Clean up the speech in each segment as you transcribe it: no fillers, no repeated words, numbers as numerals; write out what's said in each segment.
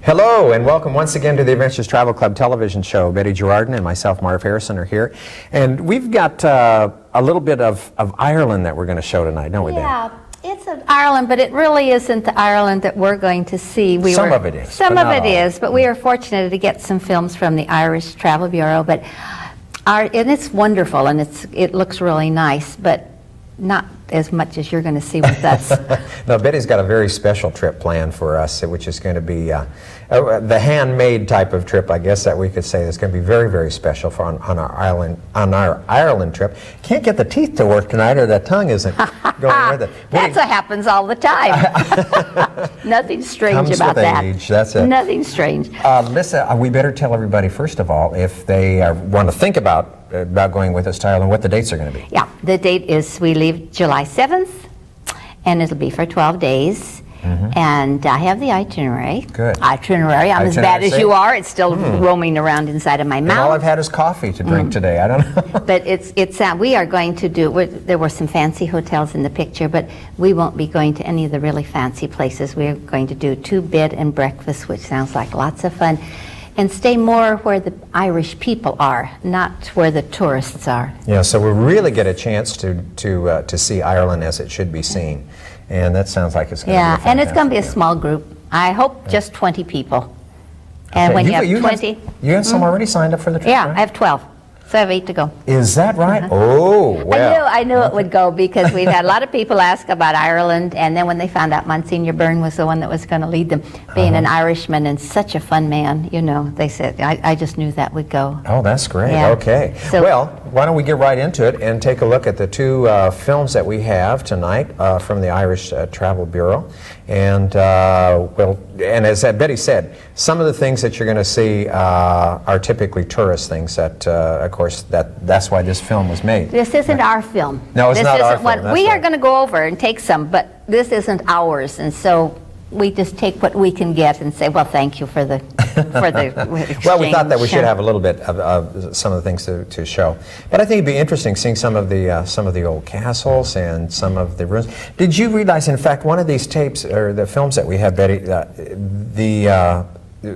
Hello, and welcome once again to the Adventures Travel Club television show. Betty Gerardin and myself, Marv Harrison, are here. And we've got a little bit of Ireland that we're going to show tonight, don't we, Betty? Yeah, it's of Ireland, but it really isn't the Ireland that we're going to see. Some of it is. Some of it is, but we are fortunate to get some films from the Irish Travel Bureau. But and it's wonderful, and it looks really nice, but not as much as you're going to see with us. No, Betty's got a very special trip planned for us, which is going to be the handmade type of trip, I guess that we could say. That's going to be very, very special for on our Ireland trip. Can't get the teeth to work tonight, or the tongue isn't going with it. That's what happens all the time. Nothing strange Comes about with that. Age. That's it. Nothing strange. Listen, we better tell everybody first of all, if they want to think about going with us to Ireland, what the dates are going to be. Yeah, the date is we leave July 7th, and it'll be for 12 days. Mm-hmm. And I have the itinerary. Good. Itinerary. I'm as bad as you are. It's still roaming around inside of my mouth. And all I've had is coffee to drink today. I don't know. But we are going to do, there were some fancy hotels in the picture, but we won't be going to any of the really fancy places. We're going to do 2 bed and breakfast, which sounds like lots of fun, and stay more where the Irish people are, not where the tourists are. Yeah, so we'll really get a chance to see Ireland as it should be seen. And that sounds like it's going to be a fantastic and it's going to be a trip. small group. I hope just 20 people. And when you have 20... You have some already signed up for the trip, Yeah, right? I have 12. So I have 8 to go. Is that right? Oh, well. I knew it would go, because we've had a lot of people ask about Ireland, and then when they found out Monsignor Byrne was the one that was going to lead them, being an Irishman and such a fun man, you know, they said, I just knew that would go. Oh, that's great. Yeah. Okay. So, well, why don't we get right into it and take a look at the 2 films that we have tonight from the Irish Travel Bureau. And and as Betty said, some of the things that you're going to see are typically tourist things that, of course, that's why this film was made. This isn't our film. No, it's not our film. We are going to go over and take some, but this isn't ours, and so we just take what we can get and say, well, thank you for the exchange. Well, we thought that we should have a little bit of some of the things to show. But I think it'd be interesting seeing some of the old castles and some of the ruins. Did you realize, in fact, one of these tapes or the films that we have, Betty,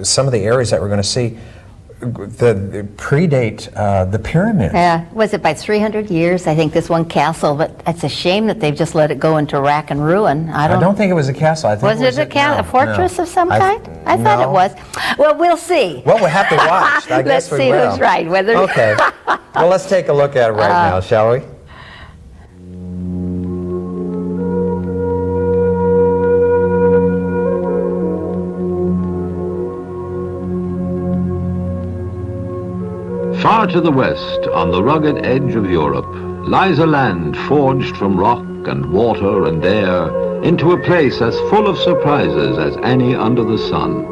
some of the areas that we're going to see the predate the pyramids. Yeah, was it by 300 years? I think this one castle, but it's a shame that they've just let it go into rack and ruin. I don't think it was a castle. I think was it a fortress of some kind? I thought it was. Well, we'll see. Well, we'll have to watch. I guess Let's see who's right. Okay. Well, let's take a look at it right now, shall we? Far to the west, on the rugged edge of Europe, lies a land forged from rock and water and air into a place as full of surprises as any under the sun.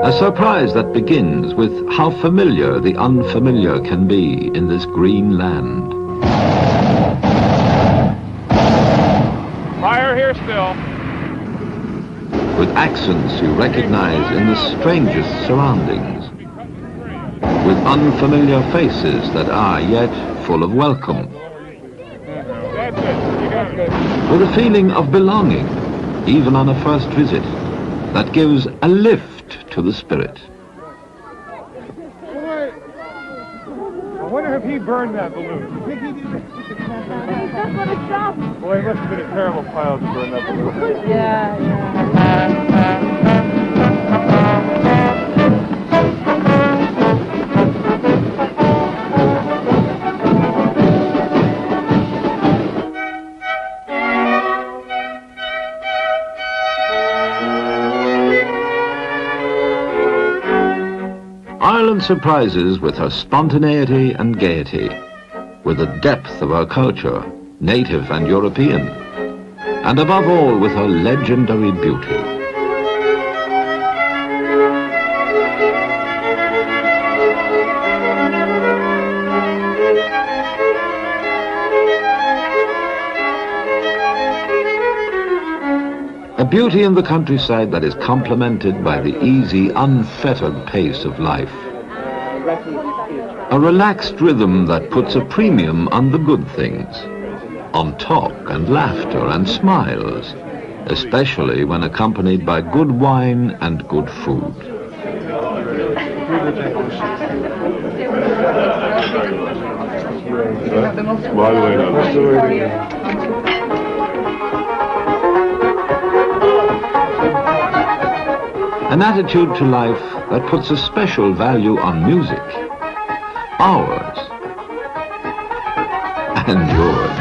A surprise that begins with how familiar the unfamiliar can be in this green land. Fire here still. With accents you recognize in the strangest surroundings, with unfamiliar faces that are yet full of welcome, with a feeling of belonging, even on a first visit, that gives a lift to the spirit. I wonder if he burned that balloon. Boy, it must have been a terrible pile to burn that balloon. Ireland surprises with her spontaneity and gaiety, with the depth of her culture, native and European, and above all with her legendary beauty. A beauty in the countryside that is complemented by the easy, unfettered pace of life. A relaxed rhythm that puts a premium on the good things. on talk and laughter and smiles, especially when accompanied by good wine and good food. An attitude to life that puts a special value on music. Ours. And yours.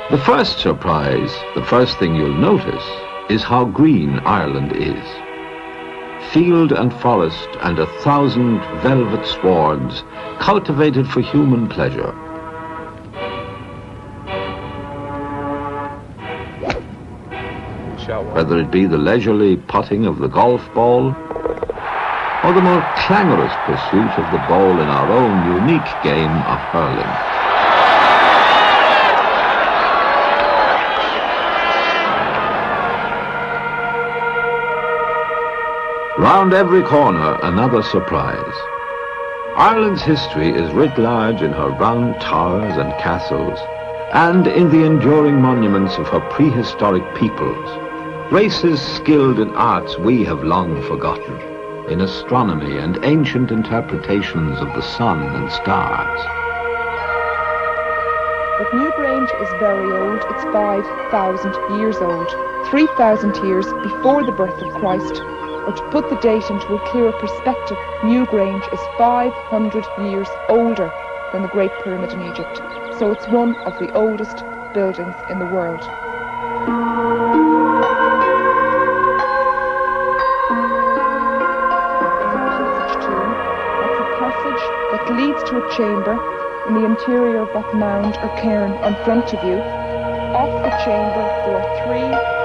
The first surprise, the first thing you'll notice, is how green Ireland is. Field and forest and 1,000 velvet swards cultivated for human pleasure. Whether it be the leisurely putting of the golf ball, or the more clangorous pursuit of the ball in our own unique game of hurling. Round every corner, another surprise. Ireland's history is writ large in her round towers and castles, and in the enduring monuments of her prehistoric peoples, races skilled in arts we have long forgotten, in astronomy and ancient interpretations of the sun and stars. But Newgrange is very old. It's 5,000 years old, 3,000 years before the birth of Christ. Or to put the date into a clearer perspective, Newgrange is 500 years older than the Great Pyramid in Egypt. So it's one of the oldest buildings in the world. It's a passage that leads to a chamber in the interior of that mound or cairn in front of you. Off the chamber there are 3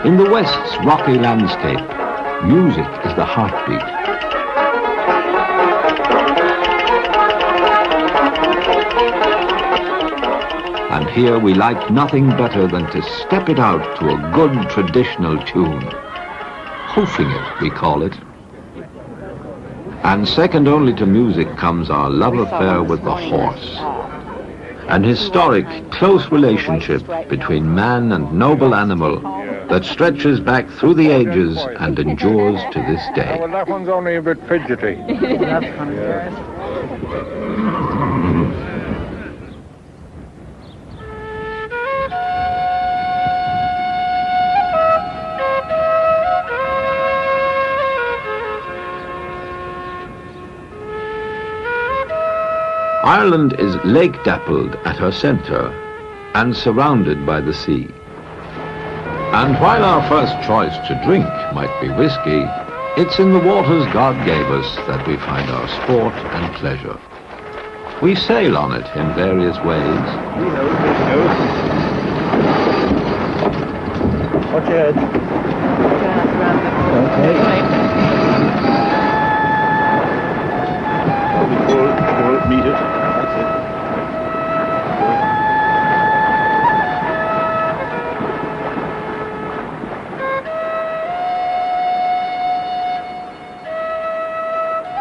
In the West's rocky landscape, music is the heartbeat. And here we like nothing better than to step it out to a good traditional tune. Hoofing it, we call it. And second only to music comes our love affair with the horse. An historic, close relationship between man and noble animal that stretches back through the ages and endures to this day. Well, that one's only a bit fidgety. That's funny. Ireland is lake-dappled at her centre and surrounded by the sea. And while our first choice to drink might be whiskey, it's in the waters God gave us that we find our sport and pleasure. We sail on it in various ways. Watch your head. Okay. We'll meet it.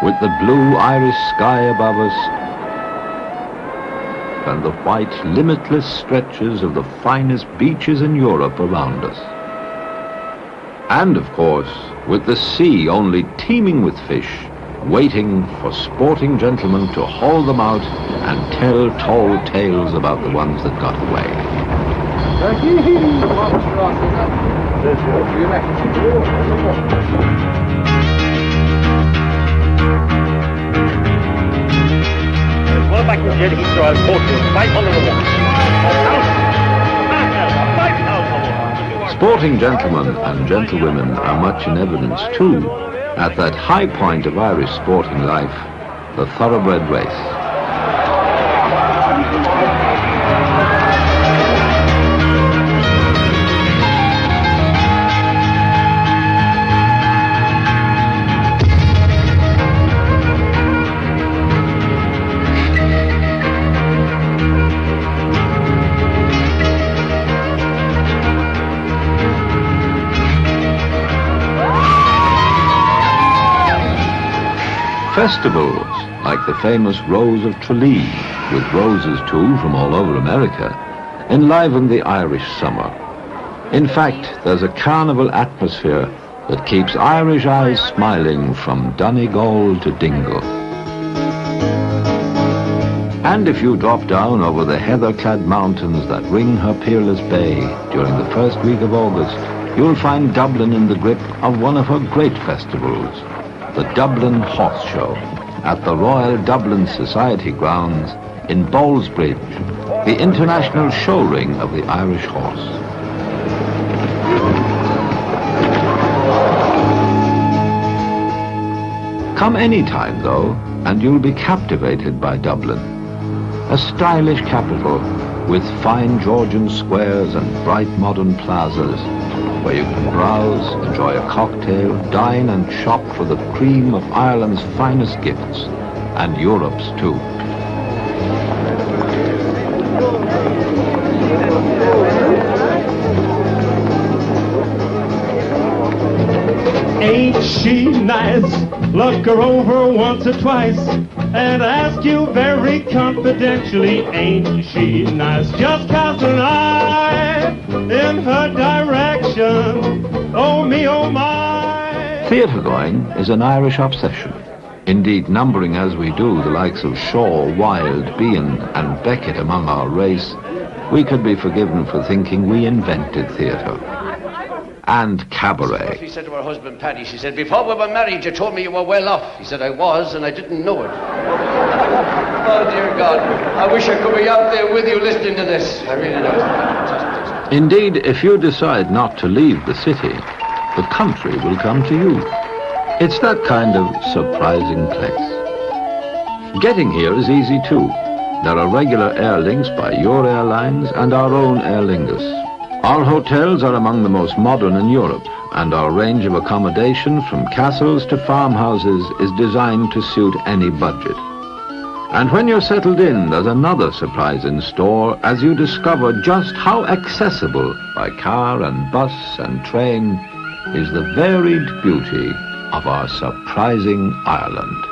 With the blue Irish sky above us and the white, limitless stretches of the finest beaches in Europe around us. And, of course, with the sea only teeming with fish, waiting for sporting gentlemen to haul them out and tell tall tales about the ones that got away. Back here to Heathrow Airport with 500 to 1. Sporting gentlemen and gentlewomen are much in evidence too at that high point of Irish sporting life, the thoroughbred race. Festivals, like the famous Rose of Tralee, with roses too from all over America, enliven the Irish summer. In fact, there's a carnival atmosphere that keeps Irish eyes smiling from Donegal to Dingle. And if you drop down over the heather-clad mountains that ring her peerless bay during the first week of August, you'll find Dublin in the grip of one of her great festivals, the Dublin Horse Show, at the Royal Dublin Society grounds in Bowlsbridge, the international show ring of the Irish horse. Come any time, though, and you'll be captivated by Dublin, a stylish capital with fine Georgian squares and bright modern plazas, where you can browse, enjoy a cocktail, dine and shop for the cream of Ireland's finest gifts, and Europe's too. Ain't she nice? Look her over once or twice and ask you very confidentially, ain't she nice? Just cast an eye in her direction. Oh me, oh my. Theatre going is an Irish obsession. Indeed, numbering as we do the likes of Shaw, Wilde, Behan and Beckett among our race, we could be forgiven for thinking we invented theatre. And cabaret. She said to her husband, Paddy, she said, before we were married, you told me you were well off. He said, I was, and I didn't know it. Oh, dear God. I wish I could be out there with you listening to this. I really do. Indeed, if you decide not to leave the city, the country will come to you. It's that kind of surprising place. Getting here is easy too. There are regular air links by your airlines and our own Aer Lingus. Our hotels are among the most modern in Europe, and our range of accommodation from castles to farmhouses is designed to suit any budget. And when you're settled in, there's another surprise in store as you discover just how accessible by car and bus and train is the varied beauty of our surprising Ireland.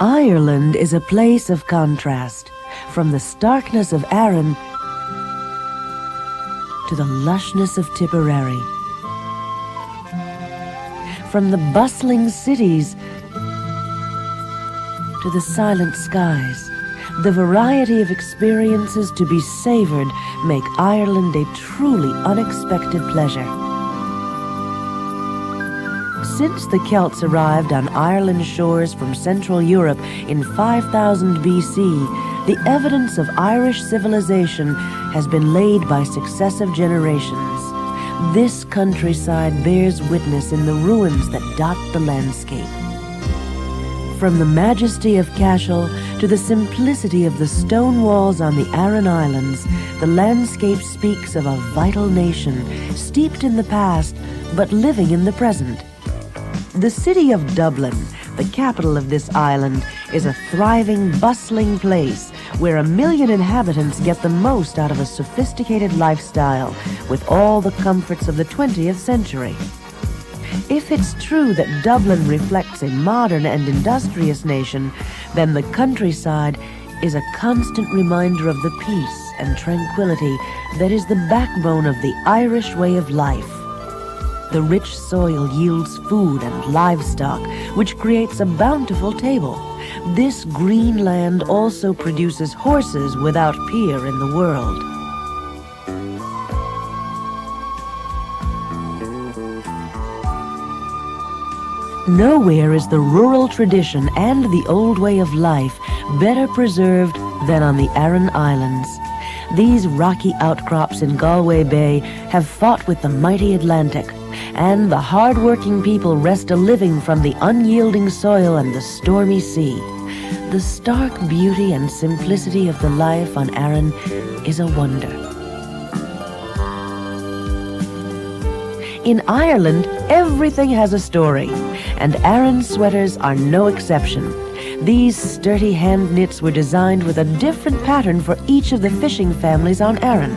Ireland is a place of contrast, from the starkness of Arran to the lushness of Tipperary, from the bustling cities to the silent skies. The variety of experiences to be savoured make Ireland a truly unexpected pleasure. Since the Celts arrived on Ireland's shores from Central Europe in 5000 BC, the evidence of Irish civilization has been laid by successive generations. This countryside bears witness in the ruins that dot the landscape. From the majesty of Cashel to the simplicity of the stone walls on the Aran Islands, the landscape speaks of a vital nation, steeped in the past, but living in the present. The city of Dublin, the capital of this island, is a thriving, bustling place where 1 million inhabitants get the most out of a sophisticated lifestyle with all the comforts of the 20th century. If it's true that Dublin reflects a modern and industrious nation, then the countryside is a constant reminder of the peace and tranquility that is the backbone of the Irish way of life. The rich soil yields food and livestock, which creates a bountiful table. This green land also produces horses without peer in the world. Nowhere is the rural tradition and the old way of life better preserved than on the Aran Islands. These rocky outcrops in Galway Bay have fought with the mighty Atlantic, and the hard-working people wrest a living from the unyielding soil and the stormy sea. The stark beauty and simplicity of the life on Aran is a wonder. In Ireland, everything has a story, and Aran sweaters are no exception. These sturdy hand knits were designed with a different pattern for each of the fishing families on Aran.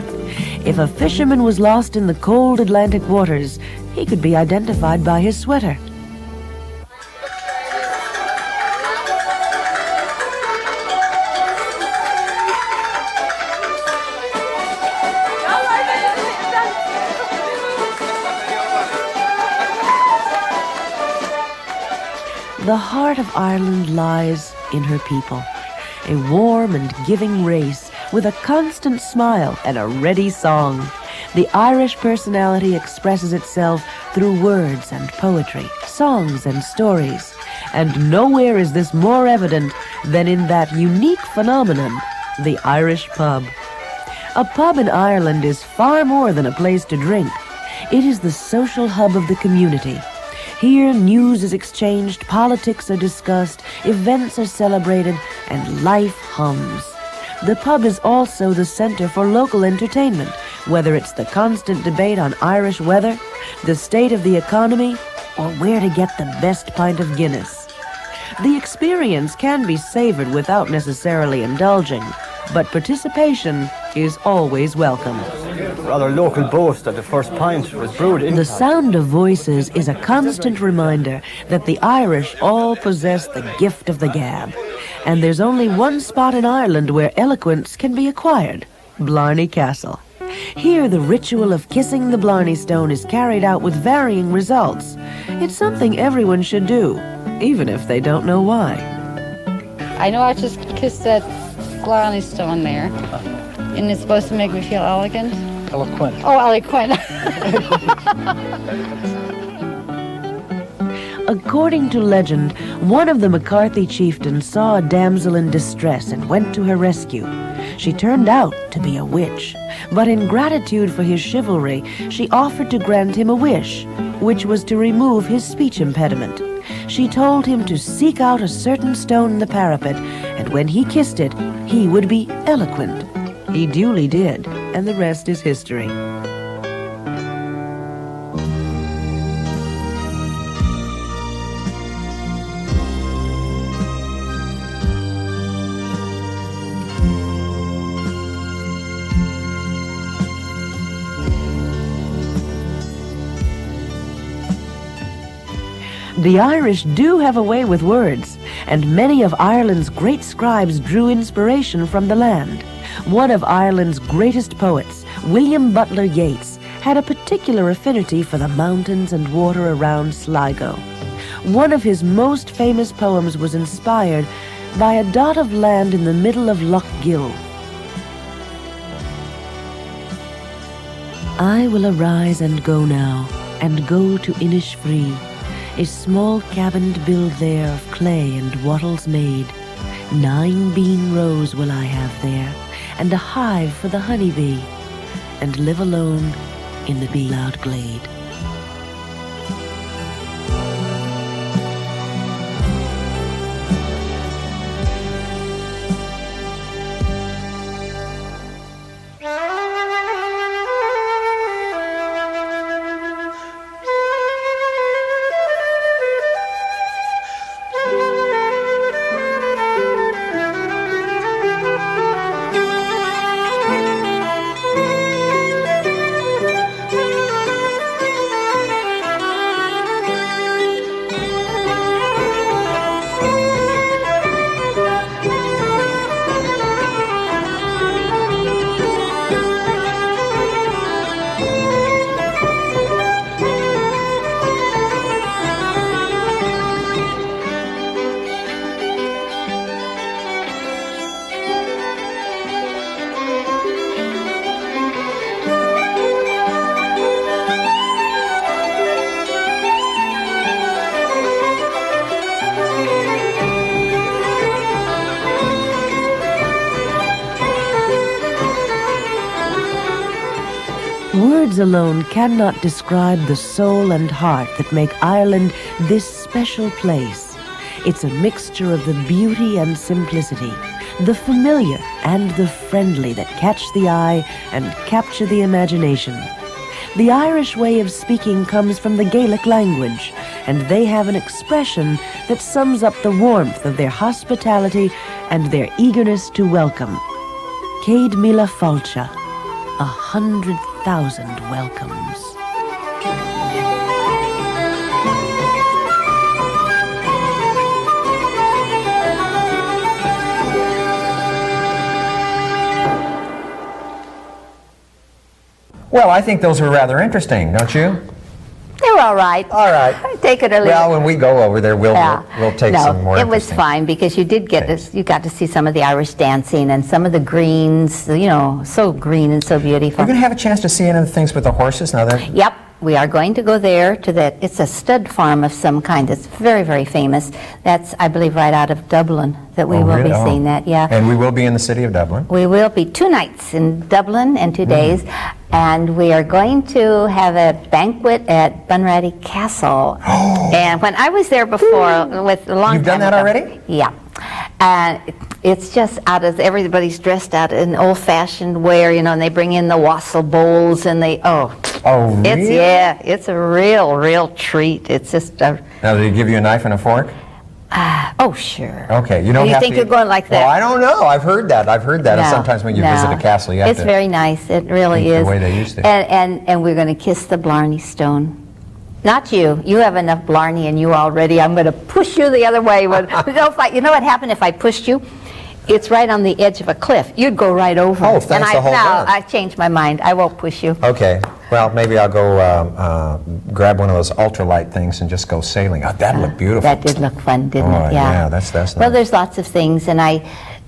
If a fisherman was lost in the cold Atlantic waters, he could be identified by his sweater. The heart of Ireland lies in her people, a warm and giving race with a constant smile and a ready song. The Irish personality expresses itself through words and poetry, songs and stories, and nowhere is this more evident than in that unique phenomenon, the Irish pub. A pub in Ireland is far more than a place to drink. It is the social hub of the community. Here, news is exchanged, politics are discussed, events are celebrated, and life hums. The pub is also the center for local entertainment, whether it's the constant debate on Irish weather, the state of the economy, or where to get the best pint of Guinness. The experience can be savored without necessarily indulging, but participation is always welcome. Rather local boast that the first pint was brewed in The sound of voices is a constant reminder that the Irish all possess the gift of the gab. And there's only one spot in Ireland where eloquence can be acquired, Blarney Castle. Here the ritual of kissing the Blarney Stone is carried out with varying results. It's something everyone should do, even if they don't know why. I know I just kissed that Blarney Stone there, and it's supposed to make me feel elegant. eloquent. Oh, eloquent. According to legend, one of the McCarthy chieftains saw a damsel in distress and went to her rescue. She turned out to be a witch, but in gratitude for his chivalry, she offered to grant him a wish, which was to remove his speech impediment. She told him to seek out a certain stone in the parapet, and when he kissed it, he would be eloquent. He duly did, and the rest is history. The Irish do have a way with words, and many of Ireland's great scribes drew inspiration from the land. One of Ireland's greatest poets, William Butler Yeats, had a particular affinity for the mountains and water around Sligo. One of his most famous poems was inspired by a dot of land in the middle of Lough Gill. I will arise and go now, and go to Innisfree, a small cabined build there of clay and wattles made. 9 bean rows will I have there, and a hive for the honeybee, and live alone in the bee-loud glade. Words alone cannot describe the soul and heart that make Ireland this special place. It's a mixture of the beauty and simplicity, the familiar and the friendly that catch the eye and capture the imagination. The Irish way of speaking comes from the Gaelic language, and they have an expression that sums up the warmth of their hospitality and their eagerness to welcome. Céad Míle Fáilte, 100,000 welcomes. Well, I think those were rather interesting, don't you? They were all right. All right. Take it or leave Well, it. when we go over there, we'll take some more it was interesting fine because you did get things. you got to see some of the Irish dancing and some of the greens, you know, so green and so beautiful. We're going to have a chance to see any of the things with the horses now that... Yep, we are going to go there to that. It's a stud farm of some kind. It's very, very famous. That's, I believe, right out of Dublin that we will really? be seeing that, yeah. And we will be in the city of Dublin. We will be 2 nights in Dublin and 2 days, and we are going to have a banquet at Bunratty Castle. And when I was there before, with a long You've done time that ago- already? Yeah. And it's just out of, everybody's dressed out in old-fashioned wear, you know, and they bring in the wassail bowls, and they, Oh, really? it's a real treat. It's just a, Now, did he give you a knife and a fork? oh, sure. Okay, you don't You have think to... you're going like that? Well, I don't know. I've heard that. No, Sometimes when you visit no. a castle, you have It's to... very nice. It really eat the is. way they used to. And we're going to kiss the Blarney Stone. Not you. You have enough Blarney in you already. I'm going to push you the other way. You know what happened if I pushed you? It's right on the edge of a cliff. You'd go right over. Oh, it. thanks And the whole time. I changed my mind. I won't push you. Okay. Well, maybe I'll go grab one of those ultralight things and just go sailing. Oh, that'd look beautiful. That did look fun, didn't Oh, it? yeah, that's nice. Well, there's lots of things, and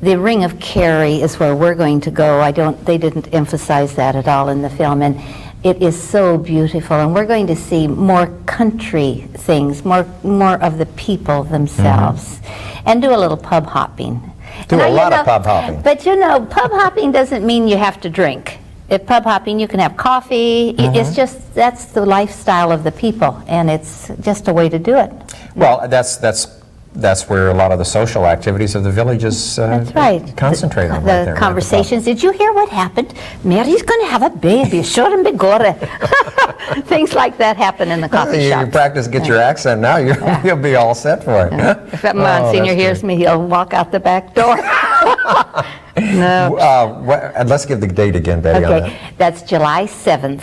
the Ring of Kerry is where we're going to go. They didn't emphasize that at all in the film, and it is so beautiful, and we're going to see more country things, more of the people themselves, and do a little pub hopping. Do a lot of pub hopping. But you know, pub hopping doesn't mean you have to drink. At pub hopping, you can have coffee. It's just, that's the lifestyle of the people, and it's just a way to do it. Well, that's where a lot of the social activities of the villages That's right. concentrate on. The right there, conversations. Did you hear what happened? Mary's going to have a baby. Sure and begorre. Things like that happen in the coffee You shop. practice, get your accent now, you'll be all set for it. If that Monsignor that's hears me, he'll walk out the back door. No. And let's give the date again, Betty, on that. Okay, that's July 7th.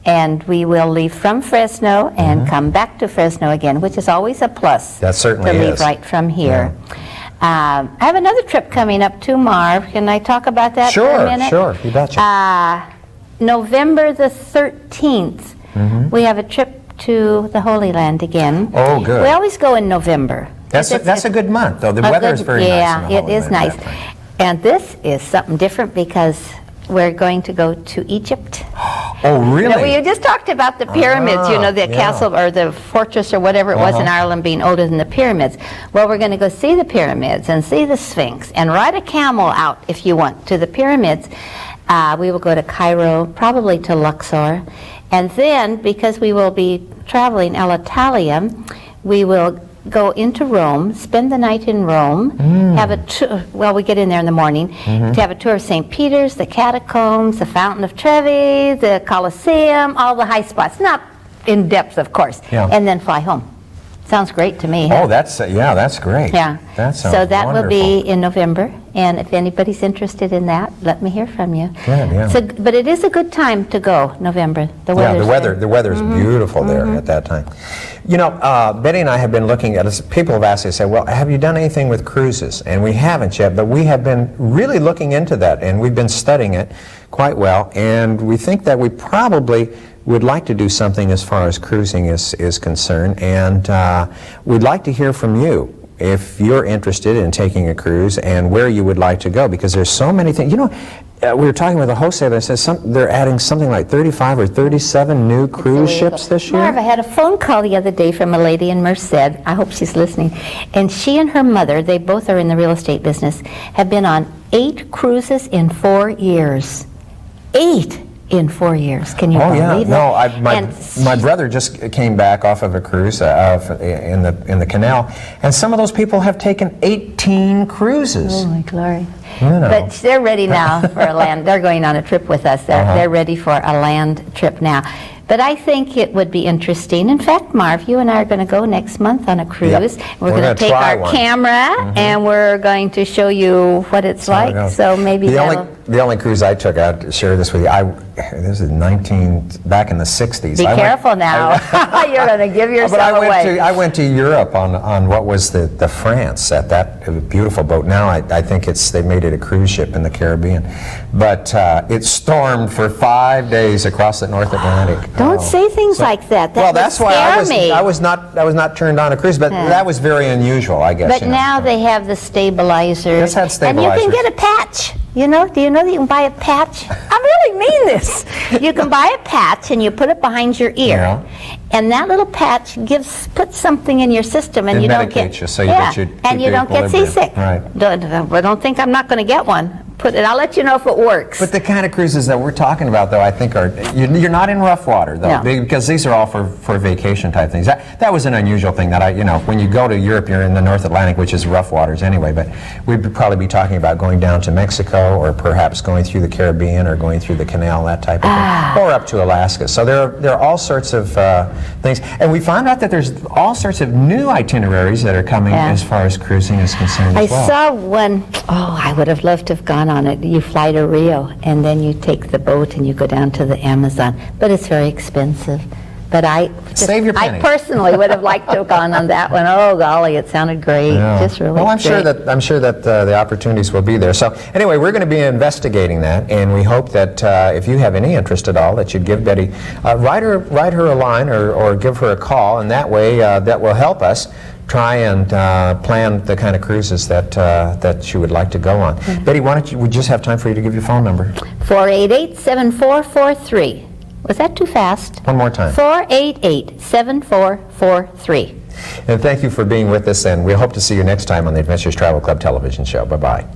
And we will leave from Fresno and come back to Fresno again, which is always a plus. That certainly to leave is. right from here. I have another trip coming up too, Marv. Can I talk about that for a minute? Sure, you betcha. November the 13th, we have a trip to the Holy Land again. Oh, good. We always go in November. That's a good month, though. The weather is very nice. Yeah, in the it Holy is Land nice. that time. And this is something different because we're going to go to Egypt. Oh, really? No, you just talked about the pyramids, you know, the yeah. castle or the fortress or whatever it was in Ireland being older than the pyramids. Well, we're going to go see the pyramids and see the Sphinx and ride a camel out, if you want, to the pyramids. We will go to Cairo, probably to Luxor. And then, because we will be traveling Alitalia, we will go into Rome, spend the night in Rome, have a tour, well, we get in there in the morning, to have a tour of St. Peter's, the catacombs, the Fountain of Trevi, the Colosseum, all the high spots. Not in depth, of course. Yeah. And then fly home. Sounds great to me. Oh, that's great. Yeah. That sounds So that will be wonderful. in November, and if anybody's interested in that, let me hear from you. Good, yeah. So, but it is a good time to go, November. The Yeah, weather's the weather's beautiful there at that time. You know, Betty and I have been looking at this. People have asked us, say, well, have you done anything with cruises? And we haven't yet, but we have been really looking into that, and we've been studying it quite well, and we think that we probably would like to do something as far as cruising is concerned, and we'd like to hear from you if you're interested in taking a cruise and where you would like to go, because there's so many things. You know, we were talking with a wholesaler that says they're adding something like 35 or 37 new cruise ships this year. Marv, I had a phone call the other day from a lady in Merced. I hope she's listening. And she and her mother, they both are in the real estate business, have been on 8 cruises in 4 years. 8! in 4 years. Can you Oh yeah, believe no. that? My brother just came back off of a cruise in the canal, and some of those people have taken 18 cruises. Oh my glory! You know. But they're ready now for a land. They're going on a trip with us. They're ready for a land trip now. But I think it would be interesting. In fact, Marv, you and I are going to go next month on a cruise. Yep. We're going to take try our one. camera and we're going to show you what it's like. So maybe the only cruise I took, I'll share this with you. This is back in the 60s. Be careful now. You're going to give yourself away. I went to Europe on what was the France at that beautiful boat. Now I think they made it a cruise ship in the Caribbean. But it stormed for 5 days across the North Atlantic. Don't say things like that. That well, that's would why scare I was not turned on a cruise, but that was very unusual, I guess. But now they have the stabilizers. Just had and you stabilizers. can get a patch. You know? Do you know that you can buy a patch? I really mean this. You can buy a patch and you put it behind your ear. Yeah. And that little patch puts something in your system, and It you don't get medicates you, so that you and keep you the don't get equilibrium. seasick. Right. Don't think I'm not going to get one. I'll let you know if it works. But the kind of cruises that we're talking about, though, I think you're not in rough water, though, No. because these are all for vacation type things. That was an unusual thing that when you go to Europe, you're in the North Atlantic, which is rough waters anyway. But we'd probably be talking about going down to Mexico, or perhaps going through the Caribbean, or going through the canal, that type of thing, or up to Alaska. So there are all sorts of things, and we found out that there's all sorts of new itineraries that are coming as far as cruising is concerned as well. I saw one, I would have loved to have gone on it. You fly to Rio, and then you take the boat and you go down to the Amazon. But it's very expensive. But Save your pennies. I personally would have liked to have gone on that one. Oh golly, it sounded great. Yeah. Just really well, I'm sure great. that the opportunities will be there. So anyway, we're going to be investigating that, and we hope that if you have any interest at all, that you'd give Betty write her a line or give her a call, and that way that will help us try and plan the kind of cruises that you would like to go on. Betty, why don't we just have time for you to give your phone number? 488-7443. Was that too fast? One more time. 488-7443. And thank you for being with us, and we hope to see you next time on the Adventures Travel Club television show. Bye-bye.